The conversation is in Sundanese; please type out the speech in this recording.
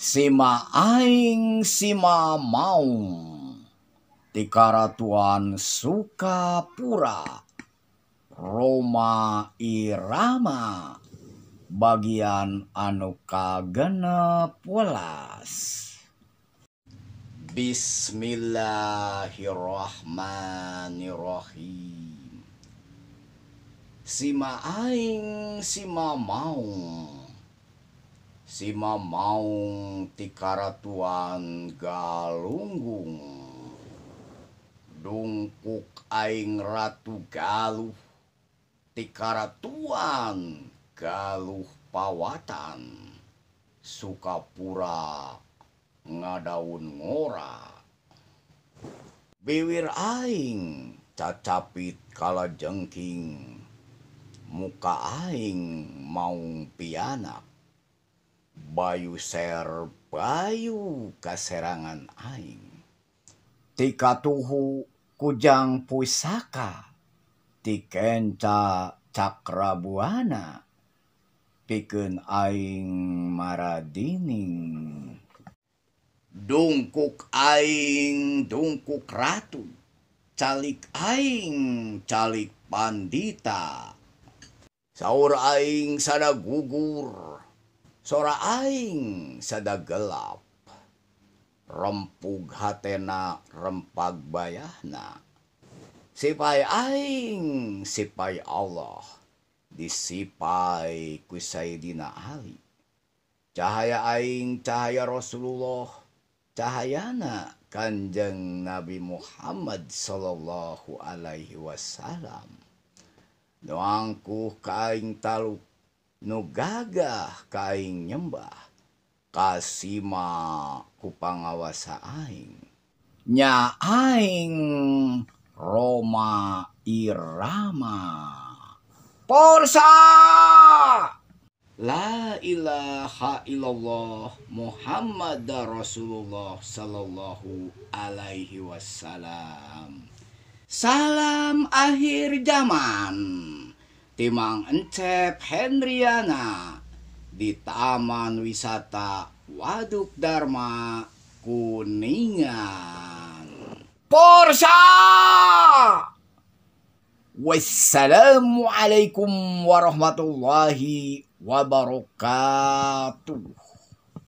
Sima aing sima maung ti karatuan Sukapura, Roma Irama bagian anu kagenep welas. Bismillahirrahmanirrahim. Sima aing sima maung, sima maung ti karatuan Galunggung, dungkuk aing ratu Galuh ti karatuan Galuh Pawatan, Sukapura ngadaun ngora. Bibir aing cacapit kalajengking, muka aing maung pianak, bayu ser bayu kaserangan aing. Tika tuhu kujang pusaka, tikenca cakrabuana, pikeun aing maradining. Dungkuk aing dungkuk ratu, calik aing calik pandita. Saur aing sada gugur, sora aing sada gelap. Rempug hatena rempag bayahna. Sipai aing sipai Allah, disipai ku Sayyidina Ali. Cahaya aing cahaya Rasulullah, cahayana Kanjeng Nabi Muhammad sallallahu alaihi wasallam. Nu angkuh ka aing taluk, nu gagah ka aing nyembah, kasima ku pangawasa aing. Nya aing Roma Irama. Porsa! La ilaha illallah Muhammad Rasulullah sallallahu alaihi wasallam. Salam akhir zaman, Timang Encep Hendriana di Taman Wisata Waduk Dharma Kuningan. Porsa! Wassalamualaikum warahmatullahi wabarakatuh.